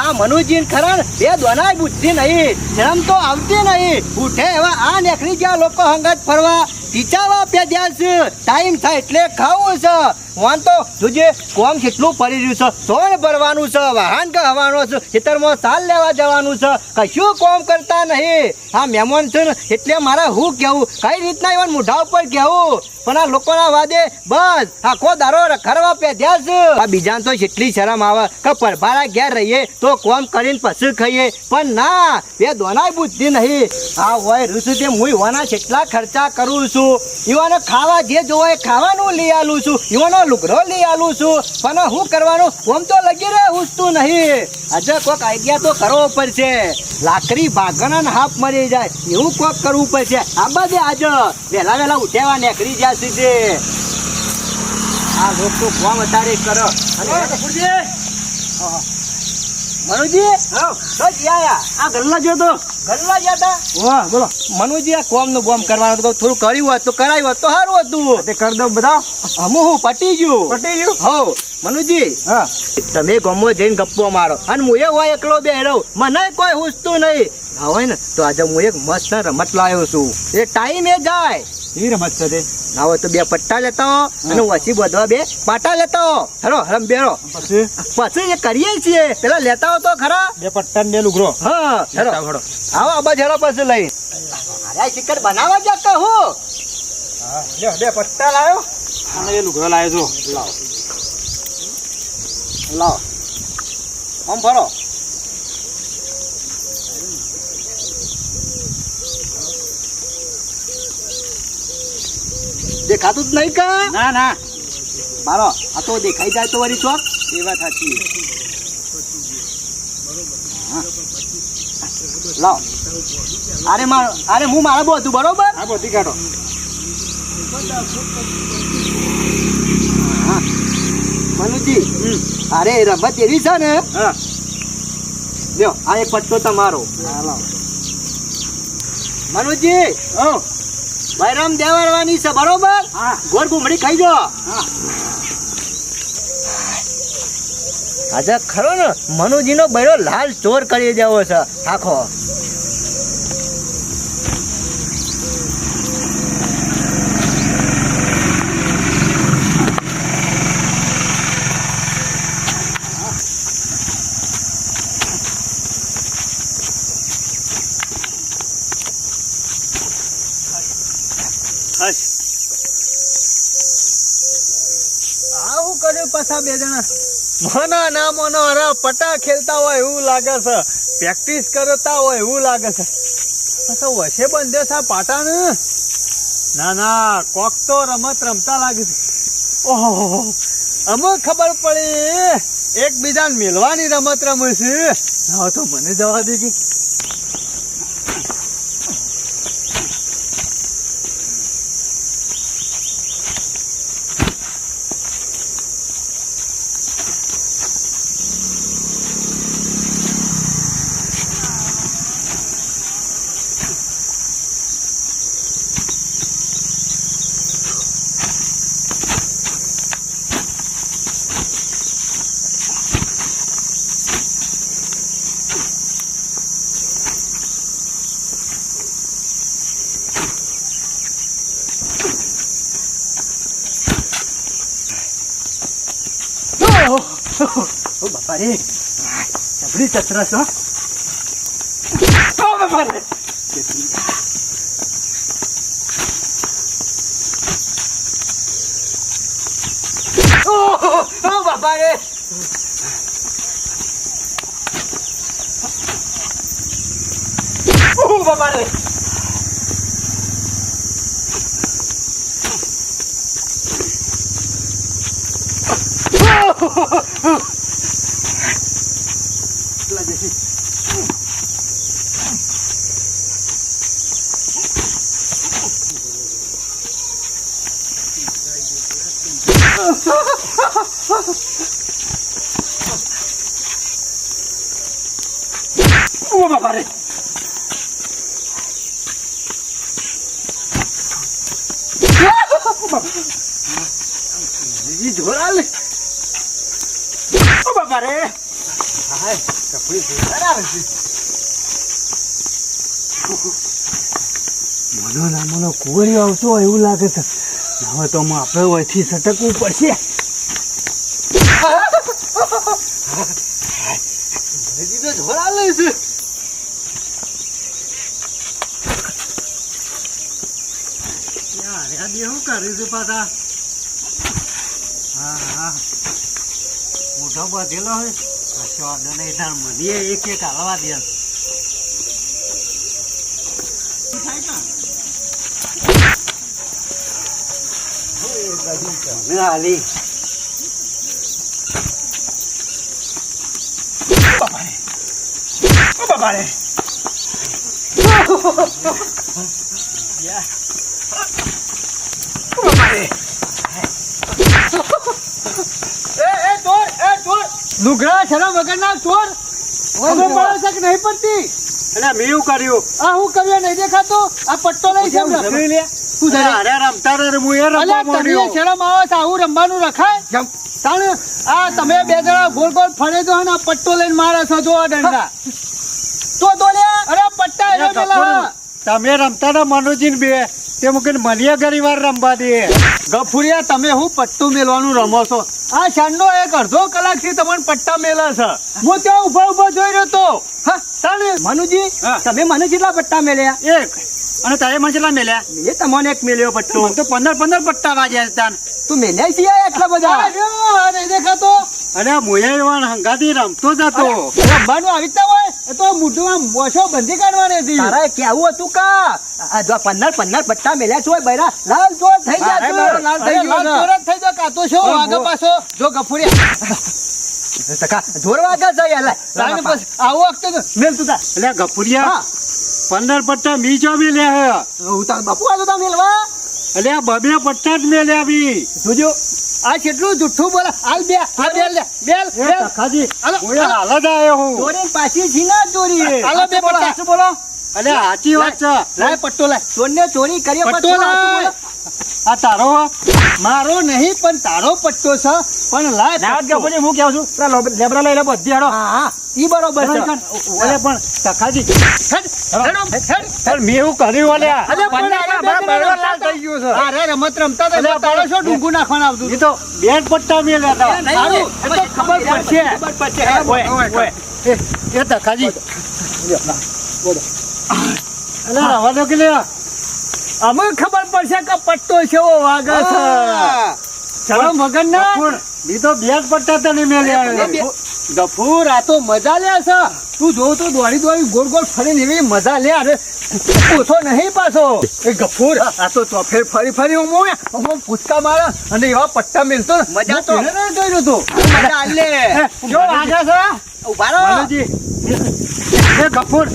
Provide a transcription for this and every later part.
આ મનુજી ખરા બે દોનાય બુદ્ધિ નહીં, શરમ તો આવતી નહીં. ઉઠે એવા આ નીકળી ગયા લોકો હંગાત ફરવા, ટીચાવા પ્યા છે. ટાઈમ થાય એટલે ખાવું છે. વાન તો જોજે કોમ કેટલું પડી રહ્યું છે. સોન ભરવાનું છે, વાહન કહેવાનો છે, ખેતરમાં સાલ લેવા જવાનું છે, કશું કોમ કરતા નહીં. આ મહેમાન છે ને એટલે મારા હું કહેવું, કઈ રીતના એવા મોઢા ઉપર કહેવું, પણ આ લોકોના વાદે બસ આખો દારો રખડવા પેધ્યા છે. આ બીજાને તો જેટલી શરમ આવે કે પરભારા ઘેર રહીએ તો કોમ કરીને પછી ખાઈએ, પણ ના, બે દોનાય બુદ્ધિ નહીં. આ હોય રૂસું તે હું યુવાના જેટલા ખર્ચા કરું છું, યુવાનો ખાવા જે જોવાય ખાવાનું લઈ આલું છું, યુવાનો લુગડો લઈ આલું છું, પણ શું કરવાનું ઓમ તો લગી રહે ઉસતું નહીં. આજે કોઈક આઈડિયા તો કરવો પડશે. લાકડી ભાગના હાફ મરી જાય એવું કોક કરવું પડશે. આ બધે આજે વહેલા વહેલા ઉઠ્યા નીકળી જાય સીધે. આ લોક તો કોમ અતારે કરો. મનુજી આ ગલ્લા જો તો ગલ્લા જતા. વાહ બોલો મનુજી, આ કોમ નું બોમ કરવાનું તો થોડું કર્યું હોત તો કરાયું હોત તો સારું હતું. તે કરી દઉં બધા. હમું હું પટી ગયું. હો મનુજી, હા તમે ગમો જઈને ગપ્પો મારો અને હું એ હોય એકલો બે રહું, મને કોઈ હુસતું નહીં. હા હોય ને તો આજે હું એક મસ્ત રમત લાવ્યો છું. એ ટાઈમ એ જાય. એવી રમત છે તે? ના હોય તો બે પટ્ટા લેતા હો અને વસી બધવા બે પાટા લેતા હો. હેલો હરમ બેરો પછી એ કરીએ છીએ. પેલા લેતા હો તો ખરા બે પટ્ટા ને બે લુગરો. હા હેલો આવો આબા હેલો પછી લઈ. અરે ચિકન બનાવવા જા કહું. હા લે બે પટ્ટા લાવ્યો અને એ લુગરો લાવ્યો છો. લાવો લાવો આમ ફરો. દેખાતું જ નહીં કા? ના ના મારો આ તો દેખાઈ જાય તો વળી ચોક. એ વાત સાચી. લાવ. અરે હું મારા બધું બરોબર. હા બધી કાઢો. હા મનુજી, અરે રમત એવી છે ને. હા લ્યો આ એક પટ્ટો તમારો. હા લાવ મનુજી. હા બૈરામ દેવાડવાની છે બરોબર. હા ગોળ ઘૂમડી ખાઈ જો. આજે ખરો ને મનુજી નો બૈરો લાલ ચોર કરી દેવો છે આખો. આવું કર્યું પાછા બે જણા. મોનો ના મોનો અરે પટા ખેલતા હોય એવું લાગે છે, પ્રેક્ટિસ કરતા હોય એવું લાગે છે. પાછા વસે બંધે છે પાટા ને. ના ના કોક તો રમત રમતા લાગે છે. ઓહો અમુક ખબર પડી એકબીજાને મેલવાની રમત રમે છે. હા તો મને જવા દેજે. Oh bapak ni, beri terus oh. Oh bapak ni. Oh bapak ni. Oh bapak ni. Oh bapak ni. Ini jual. Oh bapak ni. મનો ના મનો કુંવરિયો આવતો હોય એવું લાગે છે. હવે તો આપણે વયથી સટકવું પડશે. શું કરે છે પાછા? હા મોઢો બાંધેલો હોય કશો વાંધો નહીં. તાર મને એક હાલવા દે. હાલી બાપા રે લુગડા શરમ વગરના ચોર ખબર પડે છે કે નહીં પડતી? એટલે મેં એવું કર્યું. આ હું કર્યું નહીં દેખાતું? આ પટ્ટો લઈ છે શરમ આવે છે આવું રમવાનું રખાય? તમે બે જણા ગોળ ગોળ ફરે તો આ પટ્ટો લઈને મારે છો જો આ દંડા તો દોડ્યા. અરે પટ્ટા તમે રમતા હતા મનોજી બે તે મૂકીને મને ઘણી વાર રમવા દે. ગફુરિયા તમે હું પટ્ટું મેલવાનું રમો છો? આ શાનનો એક અડધો કલાક થી તમને પટ્ટા મેલા છે. હું ત્યાં ઉભા જોઈ રહ્યો તો. મનુજી તમે મને કેટલા પટ્ટા મેલ્યા? એક. અને તારે મને કેટલા મેલ્યા? એ તમને એક મેલ્યો પટ્ટો. તો 15 પટ્ટા વાગ્યા હતા. તું મેલ્યા છે એટલા બધા? નહીં દેખાતો. અરે મોયા હંગાથી રમતો જ હતો. રમવાનું આવી રીતના હોય એ તો મોઢું મોશો બંધી કાઢવાની હતી. તારે કેવું હતું કા 15 પટ્ટા મેલ્યા છો બૈરા લાલ ચોર થઈ ગયા છે. લાલ થઈ ગયો કાતો છો આગળ પાછો જો ગફુરિયા જોર વાગા જાય આવો વખતે મેલ તું એટલે ગફુરિયા 15 પટ્ટા મી જો મેલ્યા બાપુ આ તો મેલવા એટલે આ બબે પટ્ટા જ મેલ્યા બી જોજો. આ કેટલું જુઠ્ઠું બોલે. હાલ બે ખાજી હાલ જ આવ્યો હું. ચોરી પાછી છી ના ચોરી. હાલો બે પટ્ટા બોલો. અલે સાચી વાત છે. લાય પટ્ટો લાય. ચોરને ચોરી કરી પટ્ટો લાય. આ તારો મારો નહીં પણ તારો પટ્ટો છે. પણ લાય હું કેવું છું લેબડા લઈ લે બધી હાડો. હા ઈ બરોબર છે. ઓલે પણ તખાજી મેં એવું કર્યું ઓલ્યા. અરે રમત રમતા હતા તારો શું ડૂંગું નાખવાનું આવતું? એ તો બે પટ્ટા મેલ્યા હતા. ખબર પડશે. એ તખાજી અલે રવા દો કે લે. અમે ખબર પડશે કે પટ્ટો કેવો વાગે છે. શરમ વગર ના બી તો બે જ પટ્ટા તને મેલ્યા. ગફુર આ તો મજા લે છે. તું જોઉં તો દોડી ગોળ ગોળ ફરીને એવી મજા લે. અરે ઓછો નહીં પાછો એ ગફુર. આ તો ચોફેર ફરી હું પૂચકા મારે અને એવા પટ્ટા મેલતો મજા તો કર્યું તું. મજા લે જો વાગે છે. ઉભા રહો એ ગફુર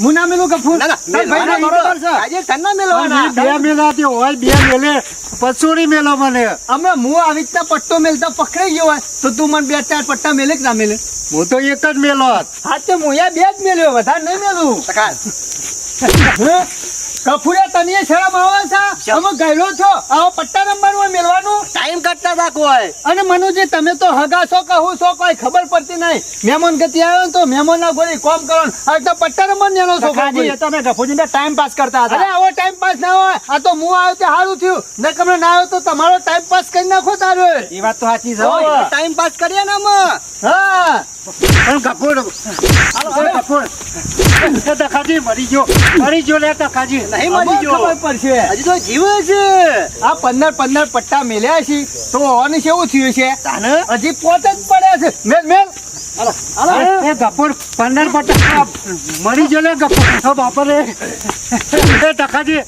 હું ના મેલું ગફુર. બે મેલે પછોડી મેલો મને. અમે હું આવી રીતના પટ્ટો મેલતા પકડાઈ ગયો હોય તો તું મને 2-4 પટ્ટા મેલે કે ના મેલે? હું તો એક જ મેલો. હા તો હું બે જ મેલ્યો વધારે નહીં મેલું. કફુરિયા તને શરમ આવે છે? અમે ગયેલો છો આવો પટ્ટા રમવાનું મેલવાનું ટાઈમ કાઢતા હતા કોઈ. અને મનુજી તમે તો હગા છો કહું છો કોઈ ખબર પડતી નહીં. મહેમાન ગતિ આવ્યો તો મહેમાન ના ગોળી કોમ કરો આ તો પટ્ટા રમવાનું નેનો છો. તમે ગફુરજી ટાઈમ પાસ કરતા હતા. અરે આવો ટાઈમ પાસ ના હોય. આ તો હું આવ્યો તે સારું થયું. ન તમે ના આવ્યો તો તમારો ટાઈમ પાસ કરી નાખો તારે. એ વાત તો સાચી છે. ટાઈમ પાસ કરીએ ને અમે. હા પણ ગફુર તખાજી મરી ગયો લે. તખાજી નહીં મરી ગયો. ખબર પડશે હજી તો જીવે છે. આ 15 પટ્ટા મેલ્યા છે તો હોવાનું કેવું થયું છે? હજી પોત જ પડ્યા છે. મેલ ગફુર 15 પટ્ટા મરી ગયો લે. ગફુર બાપરે તખાજી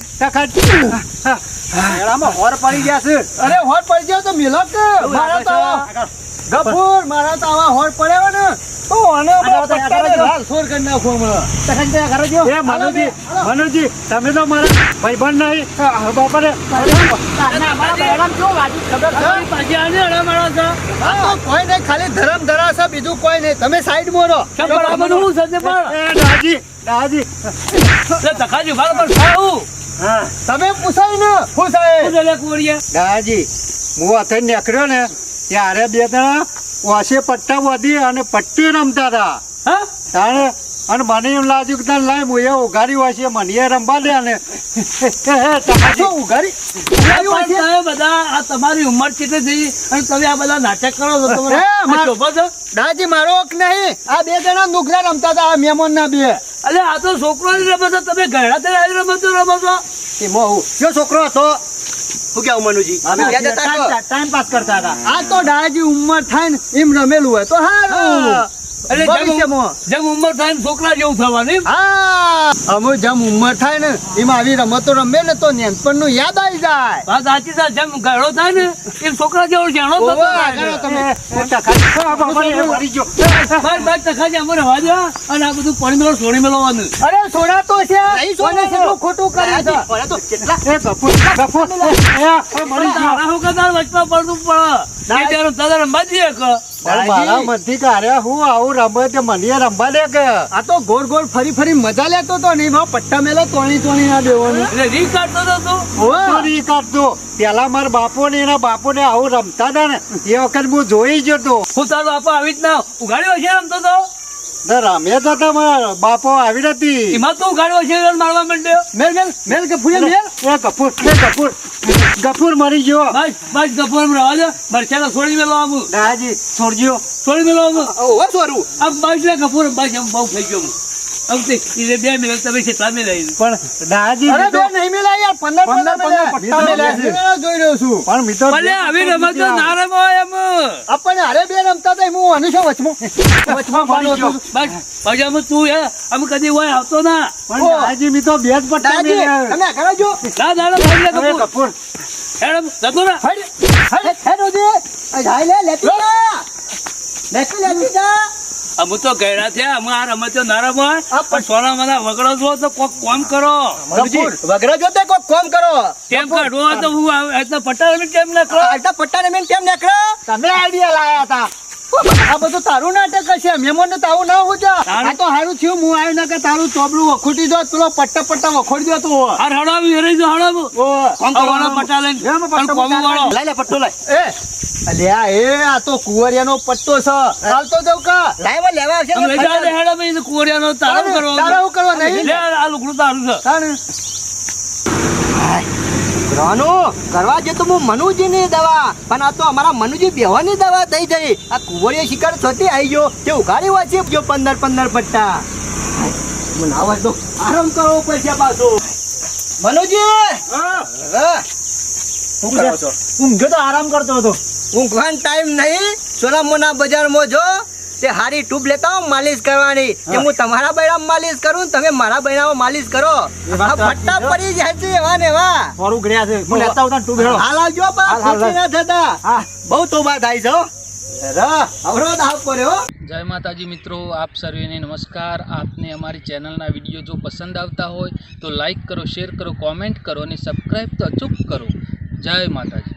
હોર પડી ગયા છે. અરે હોર પડી ગયો તો મેલો કે મારા તો ગફુર મારા તો આવા હોર પડ્યા ને તો મનુજી તમે તો મારા ભાઈબંધ નહીં. બાપરે કોઈ નહીં ખાલી ધરમ ધરાશે બીજું કોઈ નહીં. તમે સાઈડ મોરો. તમે પૂછાય ને દાદાજી હું અથે નીકળ્યો ને ત્યારે બે જણા વાસે પટ્ટા વધી અને પટ્ટી રમતા હતા હા તાણે અને મને એમ લાગ્યું કે તને લાય હું એ ઉઘાડી વાસે મને એ રમવા દે ને શું ઉઘાડી પણ તમે બધા આ તમારી ઉંમર કેટલી થઈ અને તમે આ બધા નાટક કરો છો તમે એ, માર- શોભો છો દાદાજી મારો હક નહીં આ બે જણા નુકરા રમતા હતા આ મહેમાન ના બે અરે આ તો છોકરાની રમત છે, તમે ઘરડા તે આવી રમતો રમો છો એમાં હું જો છોકરો હતો શું કેવું મનુજી અમે બે જતા તો. ટાઈમ પાસ કરતા હતા આ તો દાદાજી ઉંમર થાય ને એમ રમેલું હોય તો સારું એટલે ભવિષ્યમાં. જેમ ઉંમર થાય ને છોકરા જેવું થવાનું એમ? હા અમે જેમ ઉંમર થાય ને એમ આવી રમતો રમે ને તો નેનપણ નું યાદ આવી જાય વાત સાચી છે, જેમ ઘરડો થાય ને એમ છોકરા જેવો જાણો થતો ઓવે, જાય. આગળ તમે મરી ગયો બાર બાર ટકા જે અમને રવા દો અને આ બધું પાણી મેળો સોણી મેળવવાનું. અરે સોડા તો છે નહીં સોડા કોને કેટલું ખોટું કર્યું છે ભલે તો કેટલા એ ગફુર મરી ગયો તારા હું કદાચ વચમાં પડતું પડે એ ત્યારે તારા રમવા દઈએ કે પણ મારા મનથી કારે હું આવું રમે તે મને રમવા દે કે આ તો ગોળ ગોળ ફરી ફરી મજા લેતો તો ને એમાં પટ્ટા મેલો તોણી ના દેવાનું એટલે રી કાઢતો હતો તું. ચોરી કાઢતો પેલા મારા બાપો ને એના બાપો ને આવું રમતા હતા ને એ વખત હું જોઈ જતો હું તારો બાપા આવી જ ના ઉઘાડ્યો છે રમતો હતો ને રમે તો હતા મારા બાપો આવી નથી એમાં તો ઉઘાડ્યો છે મારવા માંડ્યો. મેલ મેલ મેલ કે ફૂયા મેલ ગફુર મરી ગયો બસ બસ ગફોર રવા દે મરચાના છોડી મેલો આમ દાદાજી છોડજો છોડી મેલો આમ ઓહો સોરું આમ બસ ને ગફોર બસ આમ બહુ થઈ ગયો હું આમ તે એટલે 2 મિનિટ તમે કેટલા મેલાઈ પણ દાદાજી અરે બે નહીં મેલા યાર 15 15 પટ્ટા મેલ્યા છે જોઈ રહ્યો છું પણ મિત્રો ભલે આવી રમતો ના રમો એમ આપણને હારે બે રમતા હતા હું આનું શું વચમાં પાડો છું બસ પછી આમ તું આમ કદી હોય આવતો ના પણ દાદાજી મિત્રો બે જ પટ્ટા દાદાજી મેલ્યા. તમે આગળ આવજો. ના દાડા ભાઈ લે અરે ગફોર ગફુર હેડ જતો ના હે રોજી આ જાય લે લેતી જા લેતી જા અમુ તો ગયડા થયા અમે આ રમતો ના રમો પણ સોના મને વગડો છો તો કોક કોમ કરો મનુજી વગરા જોતે કોઈ કોમ કરો કેમ કાઢવો હોય તો હું એટલે પટ્ટા રમી કેમ ના કરો આલતા પટ્ટા ને મેં કેમ નીકળો તમે આઈડિયા લાયા હતા આ બધું તારું નાટક હશે મહેમાન ને તારું ના હોજા આ તો સારું થયું હું આવ્યો ના કે તારું ચોબડું વખોટી દો પેલો પટ્ટા વખોડી દો તો હાર હડાવી હરાઈ જો હડાવું કોમ કરવાનો પટ્ટા લઈને પણ કોમ વાળો લઈ લે પટ્ટો લઈ એ અલ્યા એ આ તો કુંવરિયાનો પટ્ટો છે ચાલતો જાવ કા લાઈવ લેવા આવશે આમ લઈ જા લે હેડા ભાઈ કુવરિયાનો તારો કરવો તારા હું કરવા નહીં લે આ લુગડું તારું છે તાણે રાનું કરવા જે તો હું મનુજી ની દવા પણ આ તો અમારા મનુજી બેવાની દવા થઈ જઈ આ કુંવરીએ શિકાર છોટી આવી ગયો તે ઉઘાડી વાંચી ગયો 15 પટ્ટા મને આવા તો આરામ કરવો પડશે પાછો મનુજી હા શું કરો છો ઊંઘ્યો તો આરામ કરતો હતો ઊંઘવાનો ટાઈમ નહીં સોનામોના બજારમાં જો તે હારી ટ્યુબ લેતા આવો માલિશ કરવાની કે હું તમારા બૈરામાં માલિશ કરું ને તમે મારા બૈરામાં માલિશ કરો આ ફટ્ટા પડી જાય છે એવા ને એવા મારું ગળ્યા છે હું લેતા આવતા ટુ ભેળો હાલ આવજો બા હાલ, હાલ, ખોટી ના થતા હા બહુ તોબા થાય છે હો રા અવરોધ આપ કર્યો જય માતાજી મિત્રો, આપ સર્વેને નમસ્કાર. આપને અમારી ચેનલના વિડીયો જો પસંદ આવતા હોય તો લાઈક કરો, શેર કરો, કોમેન્ટ કરો અને સબસ્ક્રાઈબ તો અચૂક કરો. જય માતાજી.